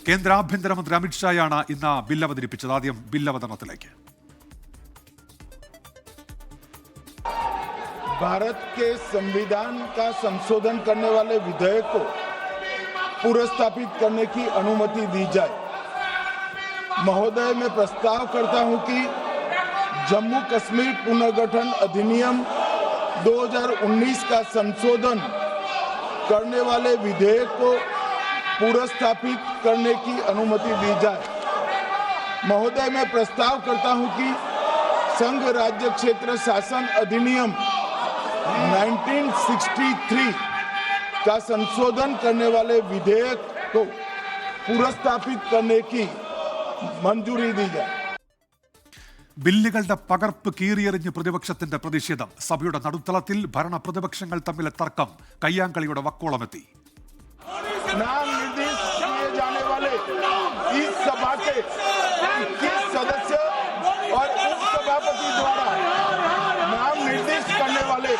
കേന്ദ്ര ആഭ്യന്തരമന്ത്രി അമിത്ഷായാണ് ഇന്ന് ബിൽ അവതരിപ്പിച്ചത്. ആദ്യം ബിൽ അവതരണത്തിലേക്ക്. भारत के संविधान का संशोधन करने वाले विधेयक को पुनर्स्थापित करने की अनुमति दी जाए। महोदय, मैं प्रस्ताव करता हूं कि जम्मू कश्मीर पुनर्गठन अधिनियम 2019 का संशोधन करने वाले विधेयक को पुनर्स्थापित करने की अनुमति दी जाए। महोदय, मैं प्रस्ताव करता हूं कि संघ राज्य क्षेत्र शासन अधिनियम 1963 का संशोधन करने वाले विधेयक को पुनर्स्थापित करने की मंजूरी दी जाए. ബില്ലുകളുടെ പകർപ്പ് കീറിയെറിഞ്ഞ് പ്രതിപക്ഷത്തിന്റെ പ്രതിഷേധം. സഭയുടെ നടുത്തളത്തിൽ ഭരണ പ്രതിപക്ഷങ്ങൾ തമ്മിലെ തർക്കം കയ്യാങ്കളിയുടെ വക്കോളമെത്തി. नाम निर्दिष्ट किए जाने वाले इस सभा के 21 सदस्य और उपसभापति द्वारा नाम निर्दिष्ट करने वाले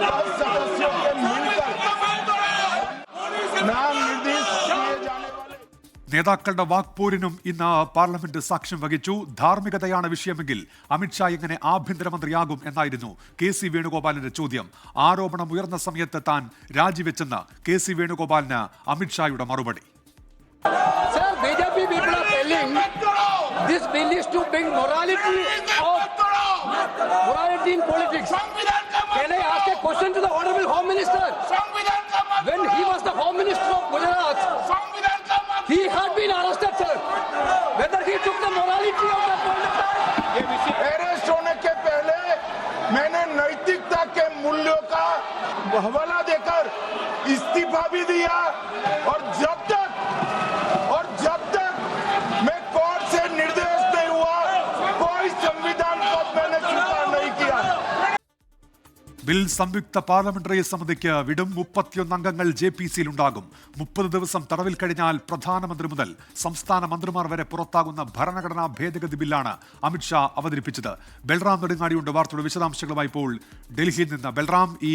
10 सदस्यों के मिलकर नाम निर्दिष्ट किए जाने वाले. നേതാക്കളുടെ വാക്പോരിനും ഇന്ന് പാർലമെന്റ് സാക്ഷ്യം വഹിച്ചു. ധാർമ്മികതയാണ് വിഷയമെങ്കിൽ അമിത്ഷാ എങ്ങനെ ആഭ്യന്തരമന്ത്രിയാകും എന്നായിരുന്നു KC വേണുഗോപാലിന്റെ ചോദ്യം. ആരോപണം ഉയർന്ന സമയത്ത് താൻ രാജിവെച്ചെന്ന് KC വേണുഗോപാലിന് അമിത്ഷായുടെ മറുപടി. Sir, BJP people are telling this bill is to bring morality in politics. Can I ask a question to the Honorable Home Minister? When he was the Home Minister of Gujarat, he had been arrested, sir. Whether he took the morality of the politics. Arrest होने के पहले मैंने नैतिकता के मूल्यों का हवाला देकर इस्तीफा भी दिया और जब तक मैं कोर्ट से निर्देश नहीं हुआ कोई संविधान को मैंने स्वीकार नहीं किया. ബിൽ സംയുക്ത പാർലമെന്ററി സമിതിക്ക് വിടും. 31 അംഗങ്ങൾ JPCയിൽ ഉണ്ടാകും. 30 ദിവസം തടവിൽ കഴിഞ്ഞാൽ പ്രധാനമന്ത്രി മുതൽ സംസ്ഥാന മന്ത്രിമാർ വരെ പുറത്താകുന്ന ഭരണഘടനാ ഭേദഗതി ബില്ലാണ് അമിത്ഷാ അവതരിപ്പിച്ചത്. ബൽറാം നെടുങ്ങാടിയുണ്ട് വാർത്തയുടെ വിശദാംശങ്ങളുമായി ഇപ്പോൾ ഡൽഹിയിൽ നിന്ന്. ബൽറാം, ഈ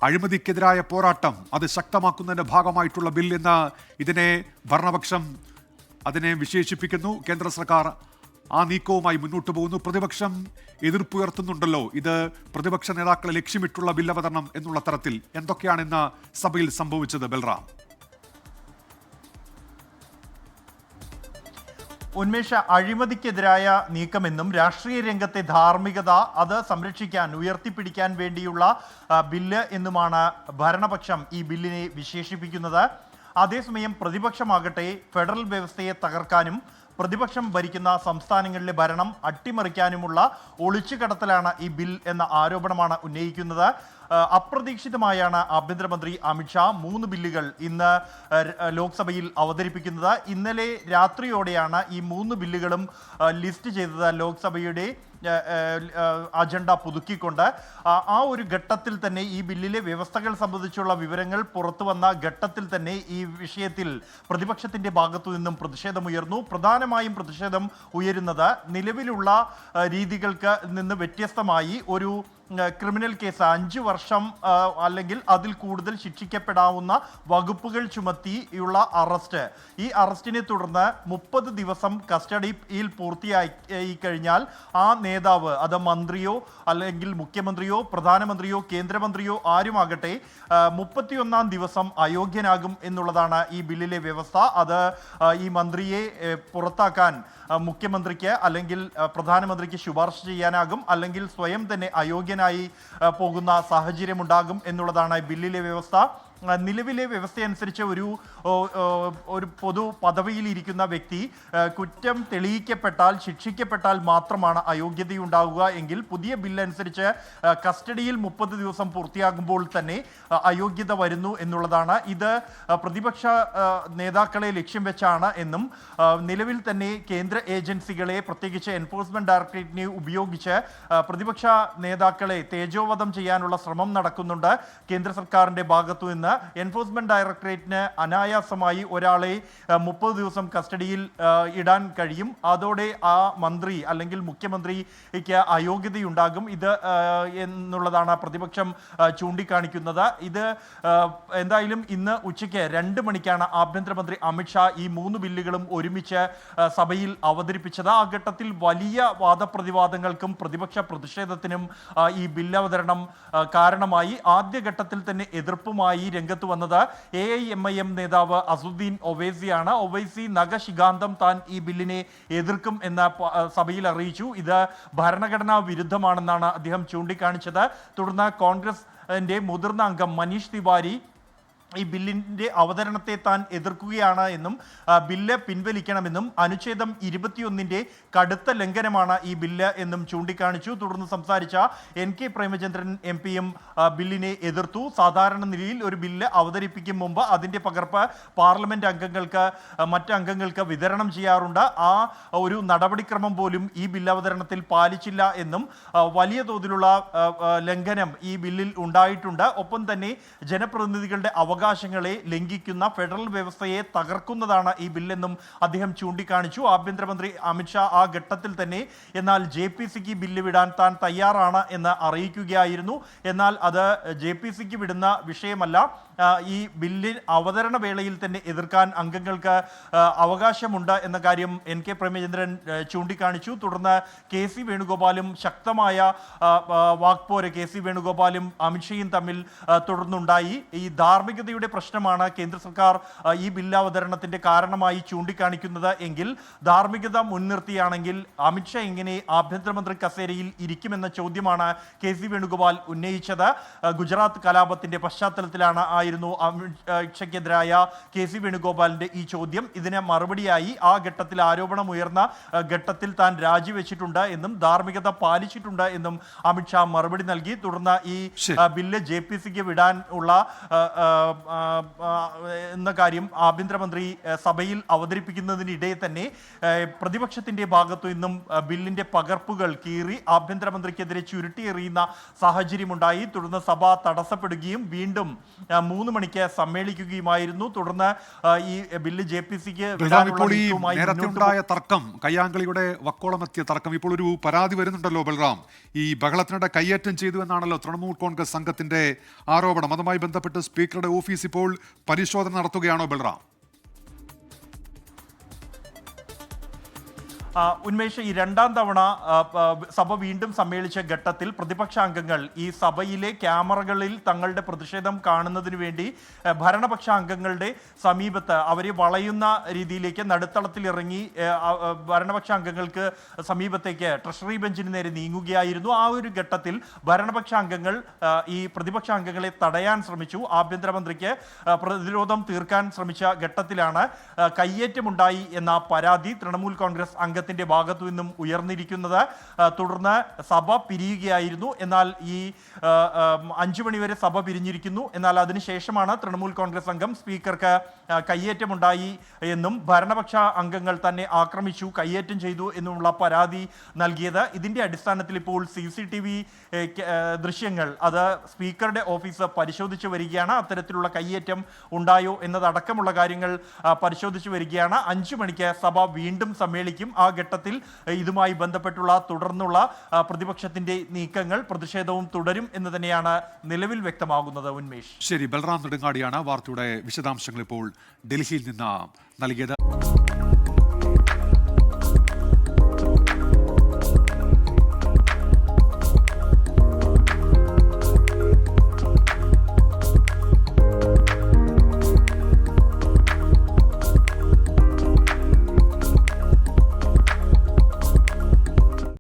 അഴിമതിക്കെതിരായ പോരാട്ടം അത് ശക്തമാക്കുന്നതിന്റെ ഭാഗമായിട്ടുള്ള ബിൽ എന്ന് ഇതിനെ ഭരണപക്ഷം അതിനെ വിശേഷിപ്പിക്കുന്നു. കേന്ദ്ര സർക്കാർ ആ നീക്കവുമായി മുന്നോട്ട് പോകുന്നു. പ്രതിപക്ഷം എതിർപ്പുയർത്തുന്നുണ്ടല്ലോ. ഇത് പ്രതിപക്ഷ നേതാക്കളെ ലക്ഷ്യമിട്ടുള്ള ബിൽ അവതരണം എന്നുള്ള തരത്തിൽ എന്തൊക്കെയാണ് ഇന്ന് സഭയിൽ സംഭവിച്ചത്? ബൽറാം. ഉന്മേഷ, അഴിമതിക്കെതിരായ നീക്കമെന്നും രാഷ്ട്രീയ രംഗത്തെ ധാർമ്മികത അത് സംരക്ഷിക്കാൻ ഉയർത്തിപ്പിടിക്കാൻ വേണ്ടിയുള്ള ബില്ല് എന്നുമാണ് ഭരണപക്ഷം ഈ ബില്ലിനെ വിശേഷിപ്പിക്കുന്നത്. അതേസമയം പ്രതിപക്ഷമാകട്ടെ ഫെഡറൽ വ്യവസ്ഥയെ തകർക്കാനും പ്രതിപക്ഷം ഭരിക്കുന്ന സംസ്ഥാനങ്ങളിലെ ഭരണം അട്ടിമറിക്കാനുമുള്ള ഒളിച്ചുകടത്തലാണ് ഈ ബിൽ എന്ന ആരോപണമാണ് ഉന്നയിക്കുന്നത്. അപ്രതീക്ഷിതമായാണ് ആഭ്യന്തരമന്ത്രി അമിത്ഷാ 3 ബില്ലുകൾ ഇന്ന് ലോക്സഭയിൽ അവതരിപ്പിക്കുന്നത്. ഇന്നലെ രാത്രിയോടെയാണ് ഈ 3 ബില്ലുകളും ലിസ്റ്റ് ചെയ്തത് ലോക്സഭയുടെ അജണ്ട പുതുക്കിക്കൊണ്ട്. ആ ഒരു ഘട്ടത്തിൽ തന്നെ ഈ ബില്ലിലെ വ്യവസ്ഥകൾ സംബന്ധിച്ചുള്ള വിവരങ്ങൾ പുറത്തു വന്ന ഘട്ടത്തിൽ തന്നെ ഈ വിഷയത്തിൽ പ്രതിപക്ഷത്തിൻ്റെ ഭാഗത്തു നിന്നും പ്രതിഷേധമുയർന്നു. പ്രധാനമായും പ്രതിഷേധം ഉയരുന്നത് നിലവിലുള്ള രീതികൾക്ക് നിന്ന് വ്യത്യസ്തമായി ഒരു ക്രിമിനൽ കേസ് 5 വർഷം അല്ലെങ്കിൽ അതിൽ കൂടുതൽ ശിക്ഷിക്കപ്പെടാവുന്ന വകുപ്പുകൾ ചുമത്തിയുള്ള അറസ്റ്റ്, ഈ അറസ്റ്റിനെ തുടർന്ന് 30 ദിവസം കസ്റ്റഡിയിൽ പൂർത്തിയായി കഴിഞ്ഞാൽ ആ നേതാവ്, അത് മന്ത്രിയോ അല്ലെങ്കിൽ മുഖ്യമന്ത്രിയോ പ്രധാനമന്ത്രിയോ കേന്ദ്രമന്ത്രിയോ ആരുമാകട്ടെ, 31-ാം ദിവസം അയോഗ്യനാകും എന്നുള്ളതാണ് ഈ ബില്ലിലെ വ്യവസ്ഥ. അത് ഈ മന്ത്രിയെ പുറത്താക്കാൻ മുഖ്യമന്ത്രിക്ക് അല്ലെങ്കിൽ പ്രധാനമന്ത്രിക്ക് ശുപാർശ ചെയ്യാനാകും, അല്ലെങ്കിൽ സ്വയം തന്നെ അയോഗ്യനായി പോകുന്ന സാഹചര്യമുണ്ടാകും എന്നുള്ളതാണ് ബില്ലിലെ വ്യവസ്ഥ. നിലവിലെ വ്യവസ്ഥയനുസരിച്ച് ഒരു പൊതു പദവിയിലിരിക്കുന്ന വ്യക്തി കുറ്റം തെളിയിക്കപ്പെട്ടാൽ, ശിക്ഷിക്കപ്പെട്ടാൽ മാത്രമാണ് അയോഗ്യതയുണ്ടാവുക എങ്കിൽ പുതിയ ബില്ലനുസരിച്ച് കസ്റ്റഡിയിൽ 30 ദിവസം പൂർത്തിയാകുമ്പോൾ തന്നെ അയോഗ്യത വരുന്നു എന്നുള്ളതാണ്. ഇത് പ്രതിപക്ഷ നേതാക്കളെ ലക്ഷ്യം വെച്ചാണ് എന്നും നിലവിൽ തന്നെ കേന്ദ്ര ഏജൻസികളെ, പ്രത്യേകിച്ച് എൻഫോഴ്സ്മെന്റ് ഡയറക്ടറേറ്റിനെ ഉപയോഗിച്ച് പ്രതിപക്ഷ നേതാക്കളെ തേജോവധം ചെയ്യാനുള്ള ശ്രമം നടക്കുന്നുണ്ട് കേന്ദ്ര സർക്കാരിൻ്റെ ഭാഗത്തു നിന്ന്. എൻഫോഴ്സ്മെന്റ് ഡയറക്ടറേറ്റിന് അനായാസമായി ഒരാളെ 30 ദിവസം കസ്റ്റഡിയിൽ ഇടാൻ കഴിയും. അതോടെ ആ മന്ത്രി അല്ലെങ്കിൽ മുഖ്യമന്ത്രിക്ക് അയോഗ്യതയുണ്ടാകും. ഇത് എന്നുള്ളതാണ് പ്രതിപക്ഷം ചൂണ്ടിക്കാണിക്കുന്നത്. ഇത് എന്തായാലും ഇന്ന് ഉച്ചയ്ക്ക് 2 മണിക്കാണ് ആഭ്യന്തരമന്ത്രി അമിത്ഷാ ഈ 3 ബില്ലുകളും ഒരുമിച്ച് സഭയിൽ അവതരിപ്പിച്ചത്. ആ ഘട്ടത്തിൽ വലിയ വാദപ്രതിവാദങ്ങൾക്കും പ്രതിപക്ഷ പ്രതിഷേധത്തിനും ഈ ബില്ലവതരണം കാരണമായി. ആദ്യഘട്ടത്തിൽ തന്നെ എതിർപ്പുമായി രംഗത്ത് വന്നത് AIMIM നേതാവ് അസുദ്ദീൻ ഒവൈസിയാണ്. ഒവൈസി നഖശിഖാന്തം താൻ ഈ ബില്ലിനെ എതിർക്കും എന്ന് സഭയിൽ അറിയിച്ചു. ഇത് ഭരണഘടനാ വിരുദ്ധമാണെന്നാണ് അദ്ദേഹം ചൂണ്ടിക്കാണിച്ചത്. തുടർന്ന് കോൺഗ്രസിന്റെ മുതിർന്ന അംഗം മനീഷ് തിവാരി ഈ ബില്ലിന്റെ അവതരണത്തെ താൻ എതിർക്കുകയാണ് എന്നും ബില്ല് പിൻവലിക്കണമെന്നും അനുച്ഛേദം 21 കടുത്ത ലംഘനമാണ് ഈ ബില്ല് എന്നും ചൂണ്ടിക്കാണിച്ചു. തുടർന്ന് സംസാരിച്ച NK പ്രേമചന്ദ്രൻ MP-യും ബില്ലിനെ എതിർത്തു. സാധാരണ നിലയിൽ ഒരു ബില്ല് അവതരിപ്പിക്കും മുമ്പ് അതിന്റെ പകർപ്പ് പാർലമെന്റ് അംഗങ്ങൾക്ക് മറ്റ് അംഗങ്ങൾക്ക് വിതരണം ചെയ്യാറുണ്ട്. ആ ഒരു നടപടിക്രമം പോലും ഈ ബില്ല് അവതരണത്തിൽ പാലിച്ചില്ല എന്നും വലിയ തോതിലുള്ള ലംഘനം ഈ ബില്ലിൽ ഉണ്ടായിട്ടുണ്ട്. ഒപ്പം തന്നെ ജനപ്രതിനിധികളുടെ അവകാശങ്ങളെ ലംഘിക്കുന്ന ഫെഡറൽ വ്യവസ്ഥയെ തകർക്കുന്നതാണ് ഈ ബില്ലെന്നും അദ്ദേഹം ചൂണ്ടിക്കാണിച്ചു. ആഭ്യന്തരമന്ത്രി അമിത്ഷാ ആ ഘട്ടത്തിൽ തന്നെ എന്നാൽ JPCക്ക് ബില്ല് വിടാൻ താൻ തയ്യാറാണ് എന്ന് അറിയിക്കുകയായിരുന്നു. എന്നാൽ അത് JPCക്ക് വിടുന്ന വിഷയമല്ല. ഈ ബില്ലിൽ അവതരണ വേളയിൽ തന്നെ എതിർക്കാൻ അംഗങ്ങൾക്ക് അവകാശമുണ്ട് എന്ന കാര്യം NK പ്രേമചന്ദ്രൻ ചൂണ്ടിക്കാണിച്ചു. തുടർന്ന് KC വേണുഗോപാലും ശക്തമായ വാക്പോര് KC വേണുഗോപാലും അമിത്ഷയും തമ്മിൽ തുടർന്നുണ്ടായി. ഈ ധാർമ്മികതയുടെ പ്രശ്നമാണ് കേന്ദ്ര സർക്കാർ ഈ ബില്ലവതരണത്തിന്റെ കാരണമായി ചൂണ്ടിക്കാണിക്കുന്നത് എങ്കിൽ ധാർമ്മികത മുൻനിർത്തിയാണെങ്കിൽ അമിത്ഷാ എങ്ങനെ ആഭ്യന്തരമന്ത്രി കസേരയിൽ ഇരിക്കുമെന്ന ചോദ്യമാണ് KC വേണുഗോപാൽ ഉന്നയിച്ചത്. ഗുജറാത്ത് കലാപത്തിന്റെ പശ്ചാത്തലത്തിലാണ് ആയിരുന്നു അമിത്ഷയ്ക്കെതിരായ KC വേണുഗോപാലിന്റെ ഈ ചോദ്യം. ഇതിന് മറുപടിയായി ആ ഘട്ടത്തിൽ ആരോപണം ഉയർന്ന ഘട്ടത്തിൽ താൻ രാജിവെച്ചിട്ടുണ്ട് എന്നും ധാർമ്മികത പാലിച്ചിട്ടുണ്ട് എന്നും അമിത്ഷാ മറുപടി നൽകി. തുടർന്ന് ഈ ബില്ല് JPCക്ക് വിടാൻ ഉള്ള എന്ന കാര്യം ആഭ്യന്തരമന്ത്രി സഭയിൽ അവതരിപ്പിക്കുന്നതിനിടെ തന്നെ പ്രതിപക്ഷത്തിന്റെ ഭാഗത്തു നിന്നും ബില്ലിന്റെ പകർപ്പുകൾ കീറി ആഭ്യന്തരമന്ത്രിക്കെതിരെ ചുരുട്ടിയെറിയുന്ന സാഹചര്യമുണ്ടായി. തുടർന്ന് സഭ തടസ്സപ്പെടുകയും വീണ്ടും 3 മണിക്ക് സമ്മേളിക്കുകയുമായിരുന്നു. തുടർന്ന് ഈ ബില്ല് JPCക്ക് നേരത്തെയുണ്ടായ തർക്കം, കയ്യാങ്കളിയുടെ വക്കോളമെത്തിയ തർക്കം, ഇപ്പോൾ ഒരു പരാതി വരുന്നുണ്ടല്ലോ ബൽറാം. ഈ ബഹളത്തിനിടെ കയ്യേറ്റം ചെയ്തു എന്നാണല്ലോ തൃണമൂൽ കോൺഗ്രസ് സംഘത്തിന്റെ ആരോപണം. അതുമായി ബന്ധപ്പെട്ട് സ്പീക്കറുടെ ഓഫീസ് ഇപ്പോൾ പരിശോധന നടത്തുകയാണോ ബൽറാം? ഉന്മേഷ്, ഈ 2ാം തവണ സഭ വീണ്ടും സമ്മേളിച്ച ഘട്ടത്തിൽ പ്രതിപക്ഷ അംഗങ്ങൾ ഈ സഭയിലെ ക്യാമറകളിൽ തങ്ങളുടെ പ്രതിഷേധം കാണുന്നതിന് വേണ്ടി ഭരണപക്ഷ അംഗങ്ങളുടെ സമീപത്ത് അവരെ വളയുന്ന രീതിയിലേക്ക് നടുത്തളത്തിൽ ഇറങ്ങി ഭരണപക്ഷ അംഗങ്ങൾക്ക് സമീപത്തേക്ക് ട്രഷറി ബെഞ്ചിന് നേരെ നീങ്ങുകയായിരുന്നു. ആ ഒരു ഘട്ടത്തിൽ ഭരണപക്ഷ അംഗങ്ങൾ ഈ പ്രതിപക്ഷ അംഗങ്ങളെ തടയാൻ ശ്രമിച്ചു. ആഭ്യന്തരമന്ത്രിക്ക് പ്രതിരോധം തീർക്കാൻ ശ്രമിച്ച ഘട്ടത്തിലാണ് കയ്യേറ്റമുണ്ടായി എന്ന പരാതി തൃണമൂൽ കോൺഗ്രസ് അംഗ ത്തിന്റെ ഭാഗത്തു നിന്നും ഉയർന്നിരിക്കുന്നത്. തുടർന്ന് സഭ പിരിയുകയായിരുന്നു. എന്നാൽ ഈ 5 മണിവരെ സഭ പിരിഞ്ഞിരിക്കുന്നു. എന്നാൽ അതിനുശേഷമാണ് തൃണമൂൽ കോൺഗ്രസ് അംഗം സ്പീക്കർക്ക് കയ്യേറ്റമുണ്ടായി എന്നും ഭരണപക്ഷ അംഗങ്ങൾ തന്നെ ആക്രമിച്ചു, കയ്യേറ്റം ചെയ്തു എന്നുമുള്ള പരാതി നൽകിയത്. ഇതിന്റെ അടിസ്ഥാനത്തിൽ ഇപ്പോൾ CCTV ദൃശ്യങ്ങൾ അത് സ്പീക്കറുടെ ഓഫീസ് പരിശോധിച്ചു വരികയാണ്. അത്തരത്തിലുള്ള കയ്യേറ്റം ഉണ്ടായോ എന്നതടക്കമുള്ള കാര്യങ്ങൾ പരിശോധിച്ചു വരികയാണ്. 5 മണിക്ക് സഭ വീണ്ടും സമ്മേളിക്കും. ആ ഘട്ടത്തിൽ ഇതുമായി ബന്ധപ്പെട്ടുള്ള തുടർന്നുള്ള പ്രതിപക്ഷത്തിന്റെ നീക്കങ്ങൾ, പ്രതിഷേധവും തുടരും എന്ന് തന്നെയാണ് നിലവിൽ വ്യക്തമാകുന്നത്. ഉന്മേഷ്, ശരി. ബൽറാം നെടുങ്ങാടിയാണ് വാർത്തയുടെ വിശദാംശങ്ങൾ ഇപ്പോൾ ഡൽഹിയിൽ നിന്ന് നൽകിയത്.